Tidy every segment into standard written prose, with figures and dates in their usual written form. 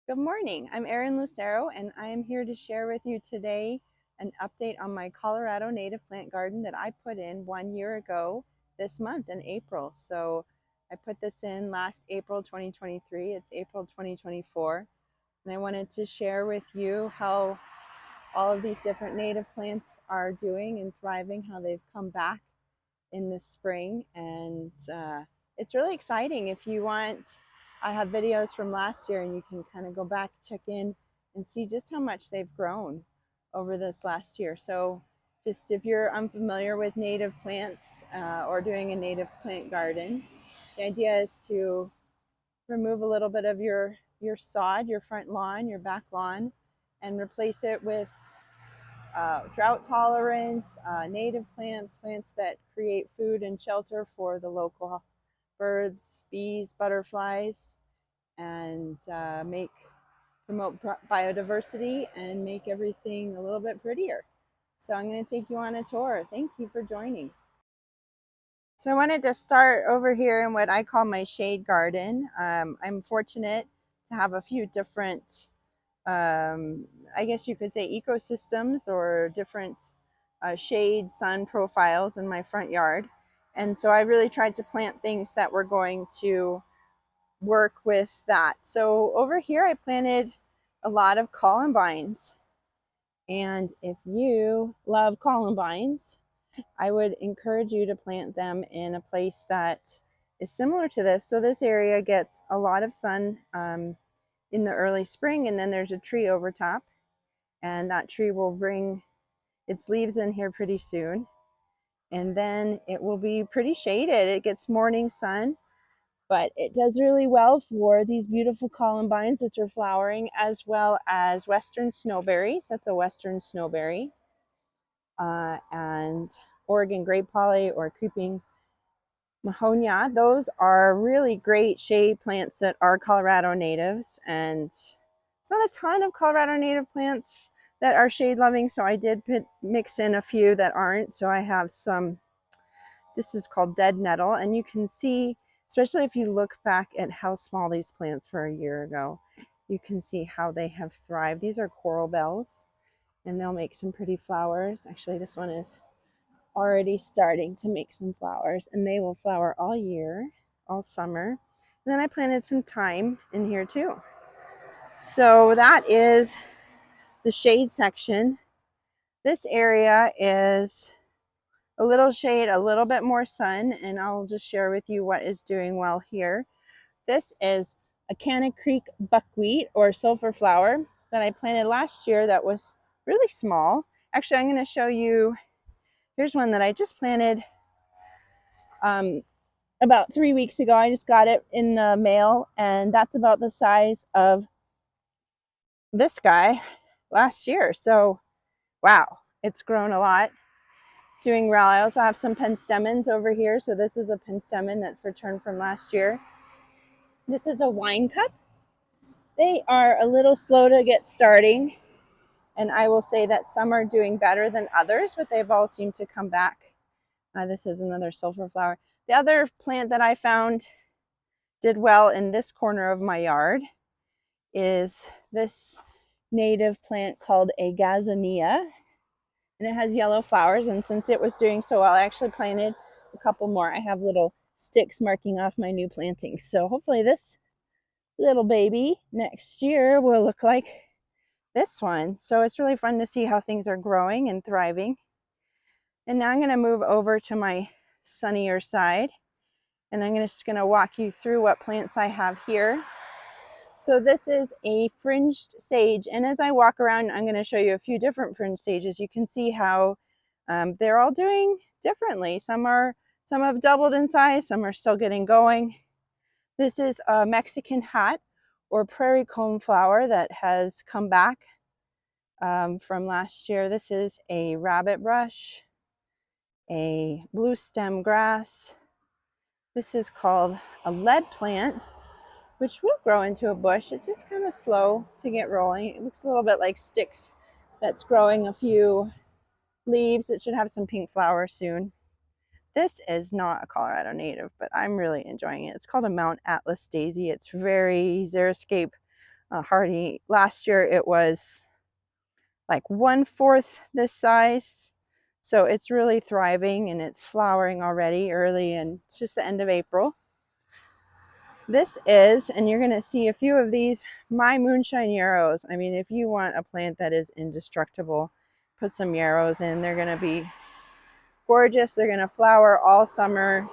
Good morning. I'm Erin Lucero, and I am here to share with you today an update on my Colorado native plant garden that I put in 1 year ago this month in April. So I put this in last April 2023. It's April 2024. And I wanted to share with you how all of these different native plants are doing and thriving, how they've come back in the spring. And it's really exciting. If you want, I have videos from last year and you can kind of go back, check in and see just how much they've grown over this last year. So just if you're unfamiliar with native plants or doing a native plant garden, the idea is to remove a little bit of your sod, your front lawn, your back lawn, and replace it with drought tolerant, native plants, plants that create food and shelter for the local birds, bees, butterflies, and promote biodiversity and make everything a little bit prettier. So I'm going to take you on a tour. Thank you for joining. So I wanted to start over here in what I call my shade garden. I'm fortunate to have a few different I guess you could say ecosystems or different shade sun profiles in my front yard. And so I really tried to plant things that were going to work with that. So over here I planted a lot of columbines. And if you love columbines, I would encourage you to plant them in a place that is similar to this. So this area gets a lot of sun in the early spring, and then there's a tree over top, and that tree will bring its leaves in here pretty soon, and then it will be pretty shaded. It gets morning sun, but it does really well for these beautiful columbines, which are flowering, as well as western snowberries. That's a western snowberry, and Oregon grape polly or creeping mahonia. Those are really great shade plants that are Colorado natives, and it's not a ton of Colorado native plants that are shade loving, so I did mix in a few that aren't. So I have some, this is called dead nettle, and you can see, especially if you look back at how small these plants were a year ago, you can see how they have thrived. These are coral bells, and they'll make some pretty flowers. Actually, this one is already starting to make some flowers, and they will flower all year, all summer. And then I planted some thyme in here too. So that is the shade section. This area is a little shade, a little bit more sun, and I'll just share with you what is doing well here. This is a Canna Creek buckwheat or sulfur flower that I planted last year that was really small. Actually, I'm going to show you, here's one that I just planted about 3 weeks ago. I just got it in the mail, and that's about the size of this guy last year. So wow, it's grown a lot. It's doing well. I also have some penstemons over here. So this is a penstemon that's returned from last year. This is a wine cup. They are a little slow to get starting, and I will say that some are doing better than others, but they've all seemed to come back. This is another sulfur flower. The other plant that I found did well in this corner of my yard is this native plant called a gazania, and it has yellow flowers. And since it was doing so well, I actually planted a couple more. I have little sticks marking off my new plantings. So hopefully this little baby next year will look like this one. So it's really fun to see how things are growing and thriving. And now I'm going to move over to my sunnier side, and I'm just going to walk you through what plants I have here. So this is a fringed sage, and as I walk around, I'm going to show you a few different fringed sages. You can see how they're all doing differently. Some have doubled in size, some are still getting going. This is a Mexican hat or prairie comb flower that has come back from last year. This is a rabbit brush, a blue stem grass. This is called a lead plant, which will grow into a bush. It's just kind of slow to get rolling. It looks a little bit like sticks that's growing a few leaves. It should have some pink flowers soon. This is not a Colorado native, but I'm really enjoying it. It's called a Mount Atlas daisy. It's very xeriscape hardy. Last year it was like 1/4 this size. So it's really thriving and it's flowering already early, and it's just the end of April. This is, and you're going to see a few of these, my moonshine yarrows. I mean, if you want a plant that is indestructible, put some yarrows in. They're going to be gorgeous. They're going to flower all summer.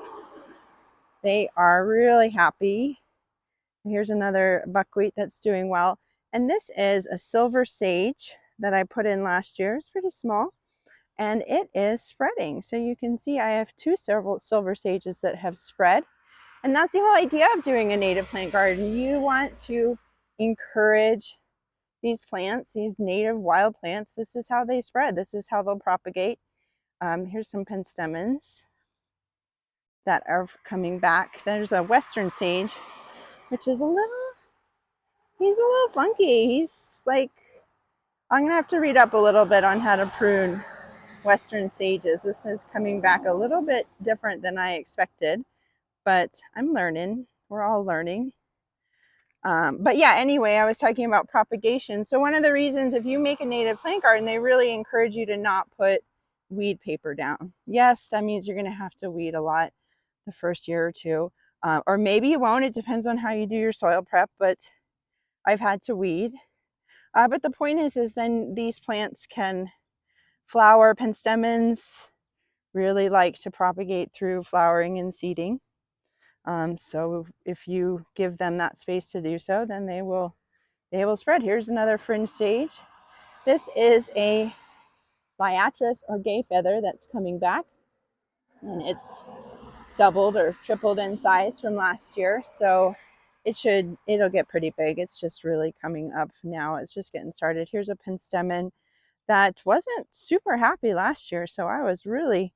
They are really happy. Here's another buckwheat that's doing well. And this is a silver sage that I put in last year. It's pretty small and it is spreading. So you can see I have two silver sages that have spread. And that's the whole idea of doing a native plant garden. You want to encourage these plants, these native wild plants. This is how they spread. This is how they'll propagate. Here's some penstemons that are coming back. There's a western sage, which is he's a little funky. He's like, I'm gonna have to read up a little bit on how to prune western sages. This is coming back a little bit different than I expected, but I'm learning. We're all learning. But yeah, anyway, I was talking about propagation. So one of the reasons, if you make a native plant garden, they really encourage you to not put weed paper down. Yes, that means you're gonna have to weed a lot the first year or two. Or maybe you won't. It depends on how you do your soil prep, but I've had to weed. But the point is then these plants can flower. Penstemons really like to propagate through flowering and seeding. So if you give them that space to do so, then they will spread. Here's another fringe sage. This is a liatris or gay feather that's coming back, and it's doubled or tripled in size from last year. So it'll get pretty big. It's just really coming up now. It's just getting started. Here's a penstemon that wasn't super happy last year, so I was really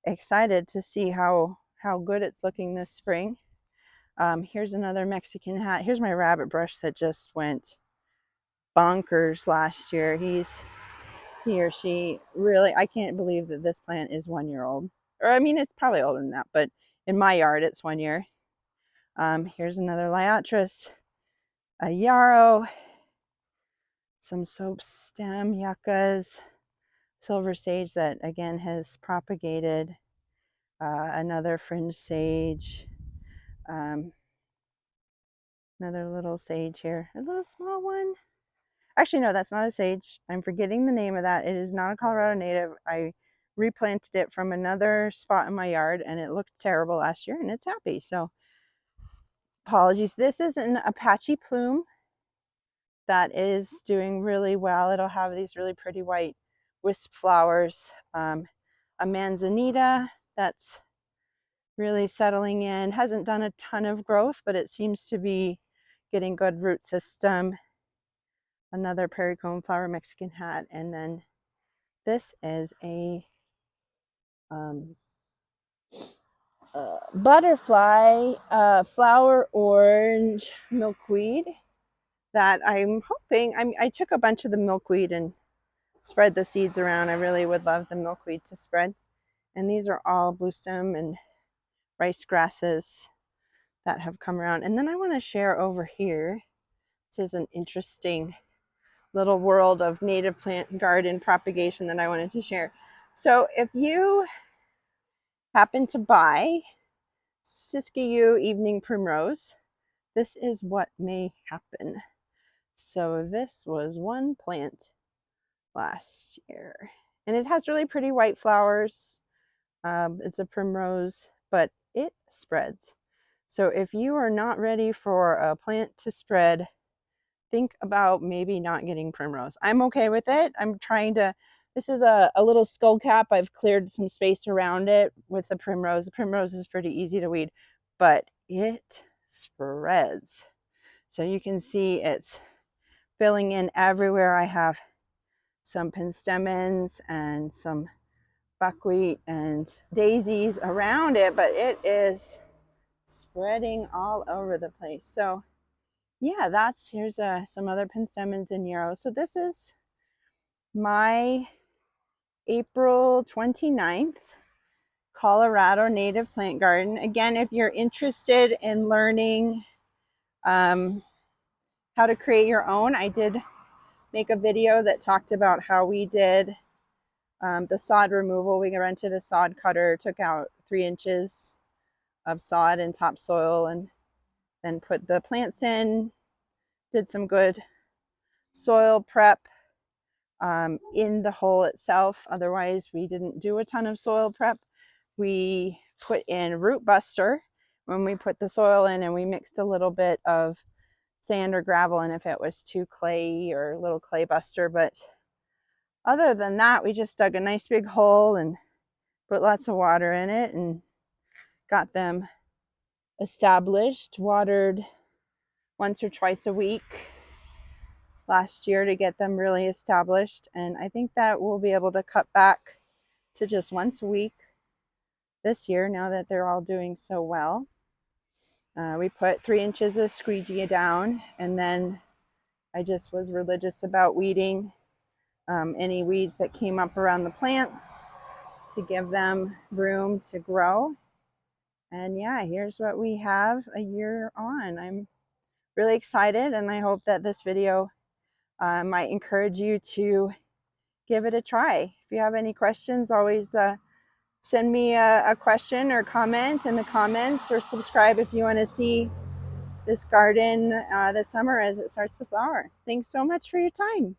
excited to see how good it's looking this spring. Here's another Mexican hat. Here's my rabbit brush that just went bonkers last year. He or she really, I can't believe that this plant is 1 year old. Or I mean, it's probably older than that, but in my yard, it's 1 year. Here's another liatris, a yarrow, some soap stem yuccas, silver sage that again has propagated, another fringe sage, another little sage here, a little small one. Actually, no, that's not a sage. I'm forgetting the name of that. It is not a Colorado native. I replanted it from another spot in my yard and it looked terrible last year and it's happy. So apologies. This is an Apache plume that is doing really well. It'll have these really pretty white wisp flowers. A manzanita that's really settling in. Hasn't done a ton of growth, but it seems to be getting good root system. Another prairie cone flower Mexican hat. And then this is a butterfly flower orange milkweed that I'm hoping, I took a bunch of the milkweed and spread the seeds around. I really would love the milkweed to spread. And these are all blue stem and rice grasses that have come around. And then I want to share over here. This is an interesting little world of native plant garden propagation that I wanted to share. So if you happen to buy Siskiyou evening primrose, this is what may happen. So this was one plant last year, and it has really pretty white flowers. It's a primrose, but it spreads. So if you are not ready for a plant to spread, think about maybe not getting primrose. I'm okay with it. I'm trying to, this is a little skull cap. I've cleared some space around it with the primrose. The primrose is pretty easy to weed, but it spreads. So you can see it's filling in everywhere. I have some penstemons and some buckwheat and daisies around it, but it is spreading all over the place. So yeah, here's some other penstemons and yarrow. So this is my April 29th Colorado native plant garden. Again, if you're interested in learning how how to create your own. I did make a video that talked about how we did the sod removal. We rented a sod cutter, took out 3 inches of sod and topsoil, and then put the plants in, did some good soil prep in the hole itself. Otherwise, we didn't do a ton of soil prep. We put in root buster when we put the soil in, and we mixed a little bit of sand or gravel, and if it was too clayey, or a little clay buster. But other than that, we just dug a nice big hole and put lots of water in it and got them established, watered once or twice a week last year to get them really established. And I think that we'll be able to cut back to just once a week this year now that they're all doing so well. We put 3 inches of squeegee down, and then I just was religious about weeding any weeds that came up around the plants to give them room to grow. And yeah, here's what we have a year on. I'm really excited, and I hope that this video might encourage you to give it a try. If you have any questions, always send me a question or comment in the comments, or subscribe if you want to see this garden this summer as it starts to flower. Thanks so much for your time.